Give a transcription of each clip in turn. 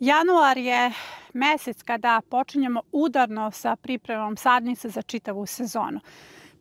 Januar je mesec kada počinjemo udarno sa pripremom sadnica za čitavu sezonu.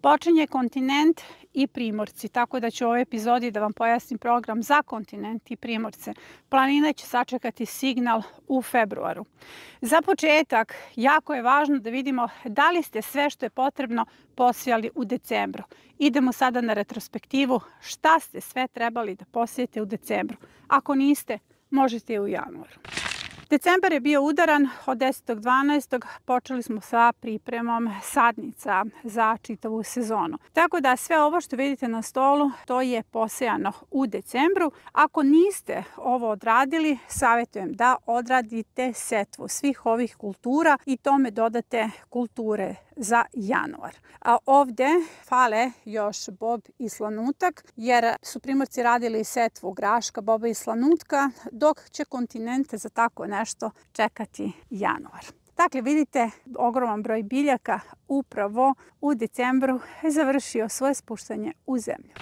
Počinje kontinent i primorci, tako da ću u ovoj epizodi da vam pojasnim program za kontinent i primorce. Planine će sačekati signal u februaru. Za početak, jako je važno da vidimo da li ste sve što je potrebno posijali u decembru. Idemo sada na retrospektivu šta ste sve trebali da posijete u decembru. Ako niste, možete i u januaru. Decembar je bio udaran, od 10.12. počeli smo sa pripremom sadnica za čitavu sezonu. Tako da sve ovo što vidite na stolu, to je posejano u decembru. Ako niste ovo odradili, savjetujem da odradite setvu svih ovih kultura i tome dodate kulture za januar. A ovde fale još bob i slanutak, jer su primorci radili setvu graška, boba i slanutka, dok će kontinent za tako nešto čekati januar. Dakle, vidite, ogroman broj biljaka upravo u decembru je završio svoje spuštanje u zemlju.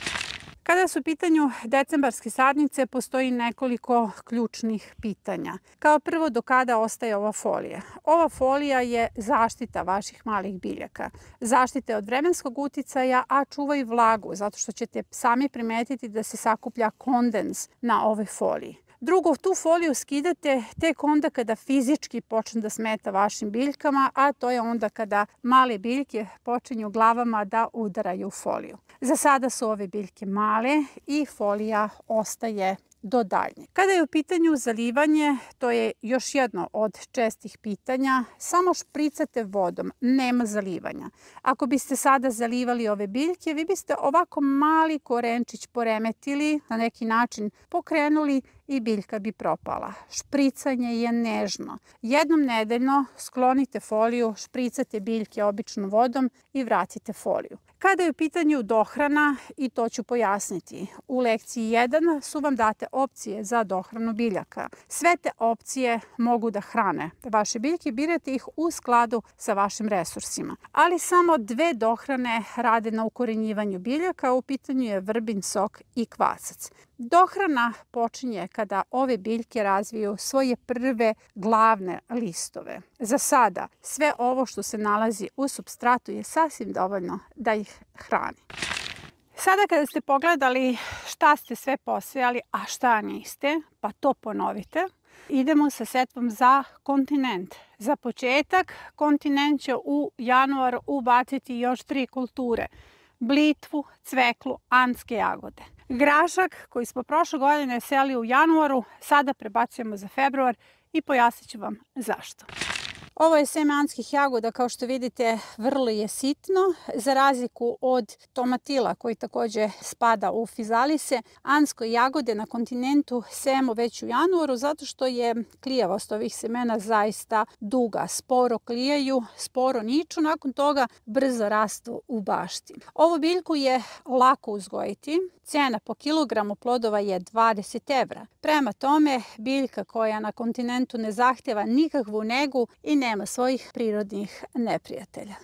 Kada su u pitanju decembarske sadnice, postoji nekoliko ključnih pitanja. Kao prvo, do kada ostaje ova folija? Ova folija je zaštita vaših malih biljaka. Zaštita je od vremenskog uticaja, a čuva i vlagu, zato što ćete sami primetiti da se sakuplja kondens na ovoj foliji. Drugo, tu foliju skidate tek onda kada fizički počne da smeta vašim biljkama, a to je onda kada male biljke počinju glavama da udaraju foliju. Za sada su ove biljke male i folija ostaje do daljnjeg. Kada je u pitanju zalivanje, to je još jedno od čestih pitanja. Samo špricate vodom, nema zalivanja. Ako biste sada zalivali ove biljke, vi biste ovako mali korenčić poremetili, na neki način pokrenuli i biljka bi propala. Špricanje je nežno. Jednom nedeljno sklonite foliju, špricate biljke običnom vodom i vratite foliju. Kada je u pitanju dohrana, i to ću pojasniti, u lekciji 1 su vam date opcije za dohranu biljaka. Sve te opcije mogu da hrane vaše biljke, birate ih u skladu sa vašim resursima. Ali samo 2 dohrane rade na ukorenjivanju biljaka, u pitanju je vrbin sok i kvasac. Dohrana počinje kada ove biljke razviju svoje prve glavne listove. Za sada sve ovo što se nalazi u supstratu je sasvim dovoljno da ih hrani. Sada kada ste pogledali šta ste sve posejali, a šta niste, pa to ponovite, idemo sa setvom za kontinent. Za početak, kontinent će u januaru ubaciti još 3 kulture. Blitvu, cveklu, andske jagode. Grašak koji smo prošle godine seli u januaru, sada prebacujemo za februar i pojasnit ću vam zašto. Ovo je seme andskih jagoda, kao što vidite, vrlo je sitno. Za razliku od tomatila koji takođe spada u fizalise, andske jagode na kontinentu sejemo već u januaru zato što je klijavost ovih semena zaista duga. Sporo klijaju, sporo niču, nakon toga brzo rastu u bašti. Ovu biljku je lako uzgojiti. Cena po kilogramu plodova je 20 evra. Prema tome, biljka koja na kontinentu ne zahtjeva nikakvu negu i nema svojih prirodnih neprijatelja.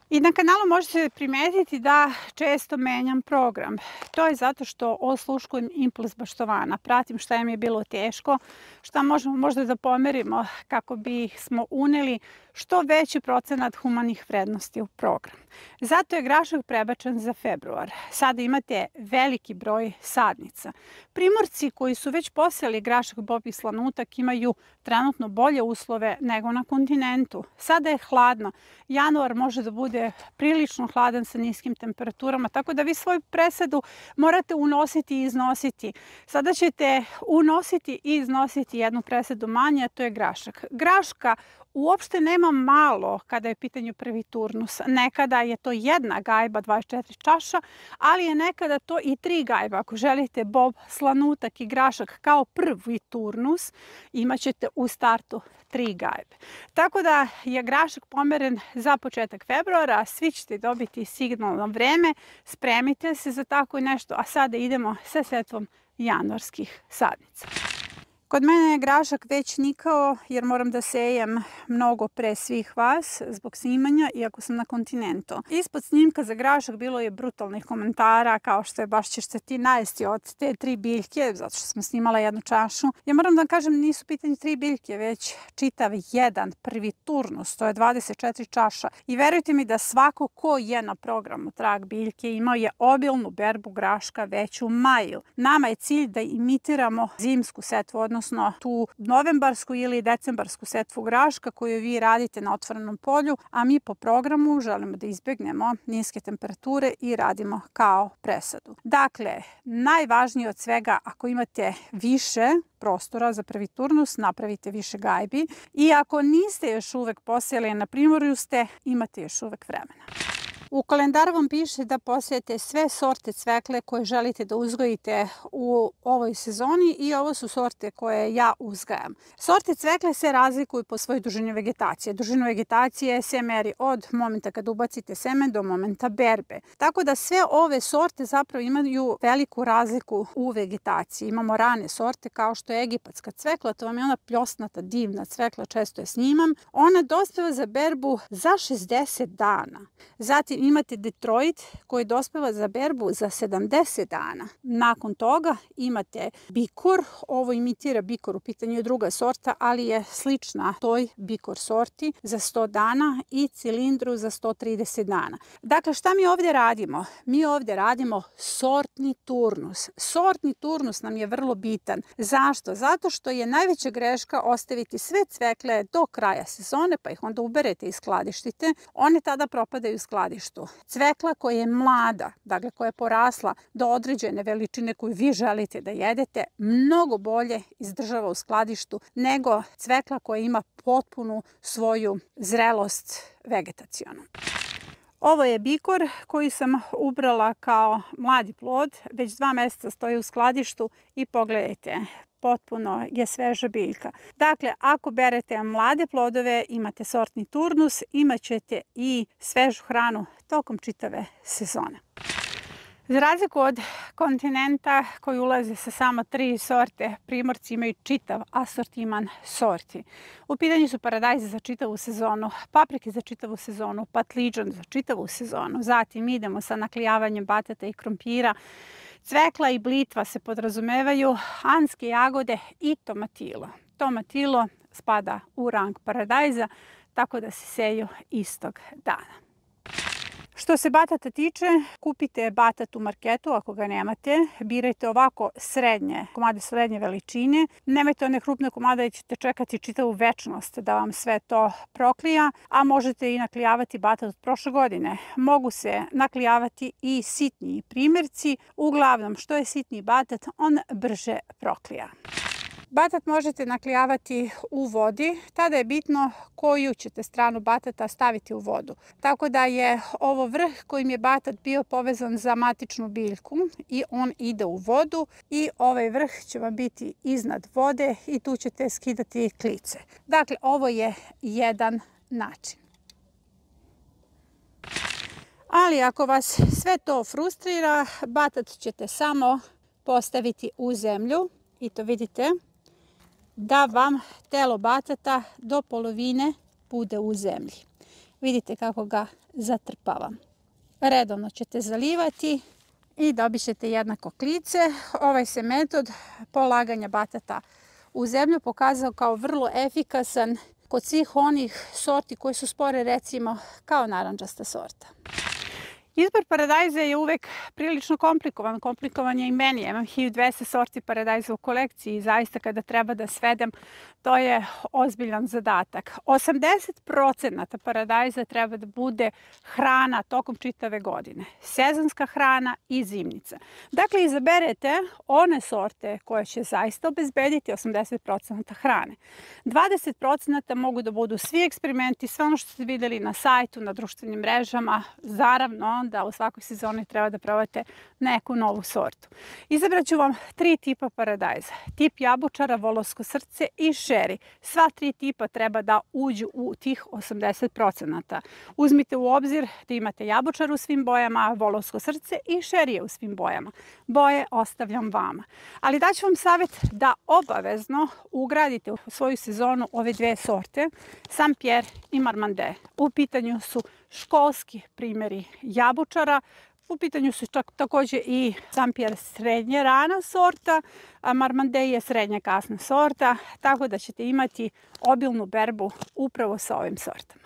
I na kanalu možete primetiti da često menjam program. To je zato što osluškujem impuls baštovana. Pratim šta im je bilo teško, šta možemo možda da pomerimo kako bi smo uneli što veći procenat humanih vrednosti u program. Zato je grašak prebačen za februar. Sada imate veliki broj sadnica. Primorci koji su već posejali grašak, bob i slanutak imaju trenutno bolje uslove nego na kontinentu. Sada je hladno. Januar može da bude prilično hladan sa niskim temperaturama, tako da vi svoju presadu morate unositi i iznositi. Sada ćete unositi i iznositi jednu presadu manje, a to je grašak. Graška uopšte nema malo kada je u pitanju prvi turnus. Nekada je to jedna gajba, 24 čaša, ali je nekada to i 3 gajba. Ako želite bob, slanutak i grašak kao prvi turnus, imat ćete u startu 3 gajbe. Tako da je grašak pomeren za početak februara, svi ćete dobiti signal na vreme, spremite se za tako nešto, a sada idemo sa setvom januarskih sadnica. Kod mene je grašak već nikao jer moram da sejem mnogo pre svih vas zbog snimanja, iako sam na kontinentu. Ispod snimka za grašak bilo je brutalnih komentara kao što je baš ćeš se ti najesti od te 3 biljke, zato što sam snimala jednu čašu. Ja moram da vam kažem nisu pitanje 3 biljke, već čitav jedan prvi turnus, to je 24 čaša. I verujte mi da svako ko je na programu Trag biljke imao je obilnu berbu graška već u maju. Nama je cilj da imitiramo zimsku setvu, odnosno tu novembarsku ili decembarsku setvu graška koju vi radite na otvorenom polju, a mi po programu želimo da izbjegnemo niske temperature i radimo kao presadu. Dakle, najvažnije od svega, ako imate više prostora za prvi turnus, napravite više gajbi i ako niste još uvek posejali, na primorju ste, imate još uvek vremena. U kalendaru vam piše da posejete sve sorte cvekle koje želite da uzgojite u ovoj sezoni i ovo su sorte koje ja uzgajam. Sorte cvekle se razlikuju po svojoj dužini vegetacije. Dužinu vegetacije se meri od momenta kad ubacite seme do momenta berbe. Tako da sve ove sorte zapravo imaju veliku razliku u vegetaciji. Imamo rane sorte kao što je egipatska cvekla, to vam je ona pljosnata divna cvekla, često je snimam. Ona dospeva za berbu za 60 dana. Zatim imate Detroit koji dospeva za berbu za 70 dana. Nakon toga imate Bikor, ovo imitira Bikor, u pitanju je druga sorta, ali je slična toj Bikor sorti za 100 dana i Cilindru za 130 dana. Dakle, šta mi ovdje radimo? Mi ovdje radimo sortni turnus. Sortni turnus nam je vrlo bitan. Zašto? Zato što je najveća greška ostaviti sve cvekle do kraja sezone, pa ih onda uberete i skladištite. One tada propadaju u skladištu. Cvekla koja je mlada, dakle koja je porasla do određene veličine koju vi želite da jedete, mnogo bolje izdržava u skladištu nego cvekla koja ima potpunu svoju zrelost vegetacionu. Ovo je Bikor koji sam ubrala kao mladi plod, već 2 mjeseca stoji u skladištu i pogledajte, potpuno je sveža biljka. Dakle, ako berete mlade plodove, imate sortni turnus, imat ćete i svežu hranu tokom čitave sezone. Za razliku od kontinenta koji ulaze sa samo 3 sorte, primorci imaju čitav asortiman sorti. U pitanju su paradajzi za čitavu sezonu, paprike za čitavu sezonu, patliđan za čitavu sezonu. Zatim idemo sa naklijavanjem batata i krompira. Cvekla i blitva se podrazumevaju, anske jagode i tomatilo. Tomatilo spada u rang paradajza, tako da se seju istog dana. Što se batata tiče, kupite batat u marketu ako ga nemate. Birajte ovako komade srednje veličine. Nemojte one krupne komade jer ćete čekati čitavu večnost da vam sve to proklija, a možete i naklijavati batat od prošle godine. Mogu se naklijavati i sitniji primjerci. Uglavnom, što je sitniji batat, on brže proklija. Batat možete naklijavati u vodi, tada je bitno koju ćete stranu batata staviti u vodu. Tako da je ovo vrh kojim je batat bio povezan za matičnu biljku i on ide u vodu i ovaj vrh će vam biti iznad vode i tu ćete skidati klice. Dakle, ovo je jedan način. Ali ako vas sve to frustrira, batat ćete samo postaviti u zemlju i to vidite da vam telo batata do polovine bude u zemlji. Vidite kako ga zatrpavam. Redovno ćete zalivati i dobit ćete jednako klice. Ovaj se metod polaganja batata u zemlju pokazao kao vrlo efikasan kod svih onih sorti koje su spore, recimo kao narandžasta sorta. Izbor paradajza je uvek prilično komplikovan. Komplikovan je i meni. Imam 1200 sorti paradajza u kolekciji i zaista kada treba da svedem, to je ozbiljan zadatak. 80% paradajza treba da bude hrana tokom čitave godine. Sezonska hrana i zimnica. Dakle, izaberete one sorte koje će zaista obezbediti 80% hrane. 20% mogu da budu svi eksperimenti, sve ono što ste videli na sajtu, na društvenim mrežama, naravno da u svakoj sezoni treba da probate neku novu sortu. Izabrat ću vam 3 tipa paradajza. Tip jabučara, volovsko srce i sherry. Sva 3 tipa treba da uđu u tih 80%. Uzmite u obzir da imate jabučar u svim bojama, volovsko srce i sherry u svim bojama. Boje ostavljam vama. Ali daću vam savjet da obavezno ugradite u svoju sezonu ove 2 sorte, Saint-Pierre i Marmande. U pitanju su školski primjeri jabučara, u pitanju su takođe i Saint-Pierre srednje rana sorta, a Marmande je srednja kasna sorta, tako da ćete imati obilnu berbu upravo sa ovim sortama.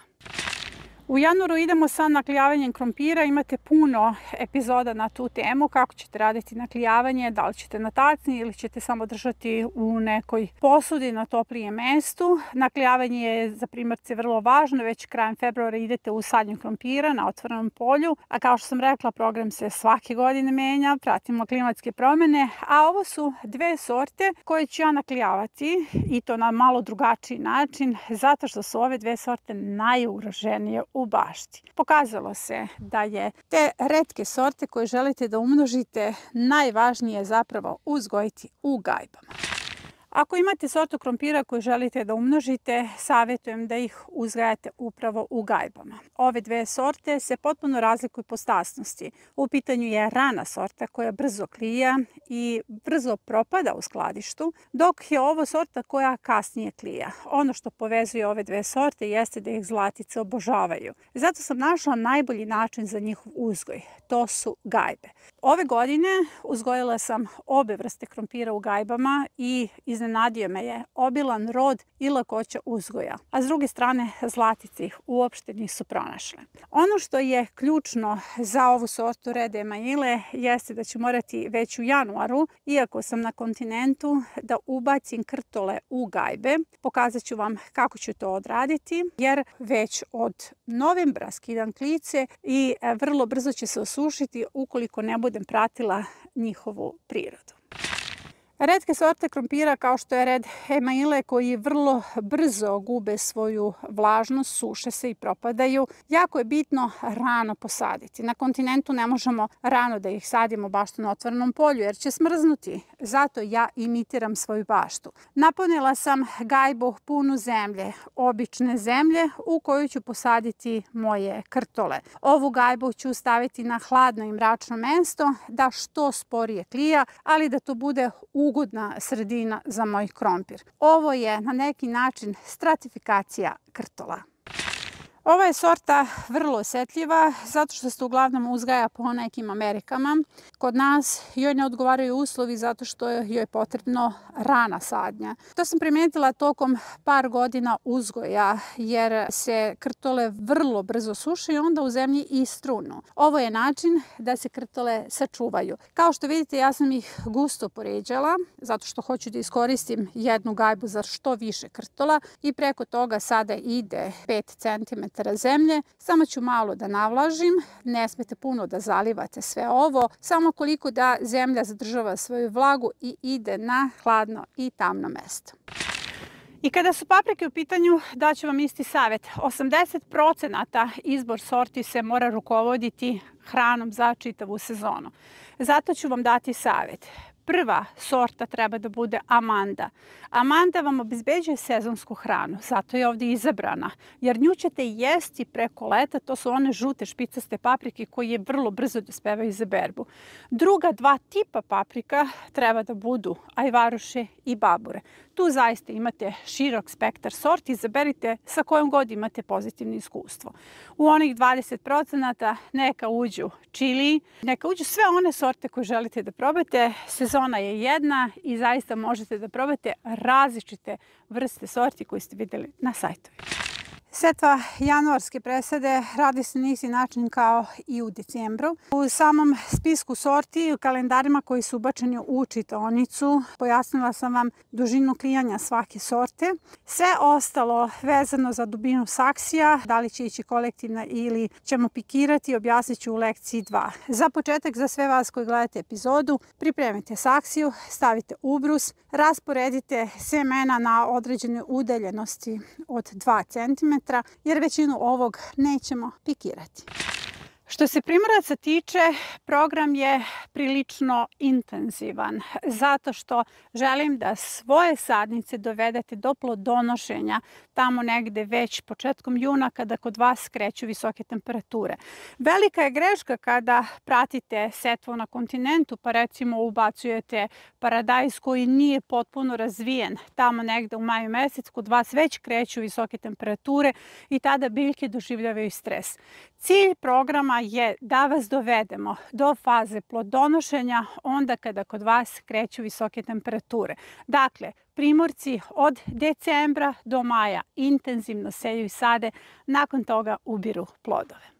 U januaru idemo sa naklijavanjem krompira, imate puno epizoda na tu temu, kako ćete raditi naklijavanje, da li ćete na tacni ili ćete samo držati u nekoj posudi na toplijem mestu. Naklijavanje je za primorce vrlo važno, već krajem februara idete u sadnju krompira na otvorenom polju, a kao što sam rekla, program se svake godine menja, pratimo klimatske promjene, a ovo su 2 sorte koje ću ja naklijavati i to na malo drugačiji način, zato što su ove 2 sorte najugroženije u bašti. Pokazalo se da je te retke sorte koje želite da umnožite najvažnije zapravo uzgojiti u gajbama. Ako imate sortu krompira koju želite da umnožite, savjetujem da ih uzgajate upravo u gajbama. Ove 2 sorte se potpuno razlikuju po stasnosti. U pitanju je rana sorta koja brzo klija i brzo propada u skladištu, dok je ovo sorta koja kasnije klija. Ono što povezuje ove 2 sorte jeste da ih zlatice obožavaju. Zato sam našla najbolji način za njihov uzgoj. To su gajbe. Ove godine uzgojila sam obe vrste krompira u gajbama i iznenadio me je obilan rod i lakoća uzgoja, a s druge strane zlatice ih uopšte nisu pronašle. Ono što je ključno za ovu sortu Red Emaille jeste da ću morati već u januaru, iako sam na kontinentu, da ubacim krtole u gajbe. Pokazat ću vam kako ću to odraditi, jer već od novembra skidam klice i vrlo brzo će se osušiti ukoliko ne budem pratila njihovu prirodu. Retke sorte krompira kao što je Red Emaille koji vrlo brzo gube svoju vlažnost, suše se i propadaju, jako je bitno rano posaditi. Na kontinentu ne možemo rano da ih sadimo baš na otvorenom polju jer će smrznuti. Zato ja imitiram svoju baštu. Napunila sam gajbu punu zemlje, obične zemlje u koju ću posaditi moje krtole. Ovu gajbu ću staviti na hladno i mračno mesto da što sporije klija, ali da to bude ugodna sredina za moj krompir. Ovo je na neki način stratifikacija krtola. Ova je sorta vrlo osetljiva zato što se uglavnom uzgaja po nekim Amerikama. Kod nas joj ne odgovaraju uslovi zato što joj je potrebno rana sadnja. To sam primijetila tokom par godina uzgoja jer se krtole vrlo brzo suše i onda u zemlji istrunu. Ovo je način da se krtole sačuvaju. Kao što vidite, ja sam ih gusto poređala zato što hoću da iskoristim jednu gajbu za što više krtola i preko toga sada ide 5 cm zemlje. Samo ću malo da navlažim, ne smete puno da zalivate sve ovo, samo koliko da zemlja zadržava svoju vlagu i ide na hladno i tamno mesto. I kada su paprike u pitanju, daću vam isti savjet. 80% izbor sorti se mora rukovoditi hranom za čitavu sezonu. Zato ću vam dati savjet. Prva sorta treba da bude Amanda. Amanda vam obezbeđuje sezonsku hranu, zato je ovdje izabrana, jer nju ćete jesti preko leta, to su one žute špicaste paprike koje vrlo brzo dospevaju za berbu. Druga 2 tipa paprika treba da budu ajvaruše i babure. Tu zaista imate širok spektar sorti, izaberite sa kojom god imate pozitivno iskustvo. U onih 20% neka uđu čili, neka uđu sve one sorte koje želite da probate. Sezona je jedna i zaista možete da probate različite vrste sorti koje ste vidjeli na sajtu. Setva januarske presade radi se na isti način kao i u decembru. U samom spisku sorti u kalendarima koji su ubačeni u čitaonicu pojasnila sam vam dužinu klijanja svake sorte. Sve ostalo vezano za dubinu saksija, da li će ići kolektivna ili ćemo pikirati, objasnit ću u lekciji 2. Za početak, za sve vas koji gledate epizodu, pripremite saksiju, stavite ubrus, rasporedite semena na određenoj udaljenosti od 2 cm, jer većinu ovog nećemo pikirati. Što se primoraca tiče, program je prilično intenzivan zato što želim da svoje sadnice dovedete do plodonošenja tamo negde već početkom juna kada kod vas kreću visoke temperature. Velika je greška kada pratite setvu na kontinentu pa recimo ubacujete paradajz koji nije potpuno razvijen tamo negde u maju mesec, kod vas već kreću visoke temperature i tada biljke doživljavaju stres. Cilj programa je da vas dovedemo do faze plodonošenja onda kada kod vas kreću visoke temperature. Dakle, primorci od decembra do maja intenzivno seju i sade, nakon toga ubiru plodove.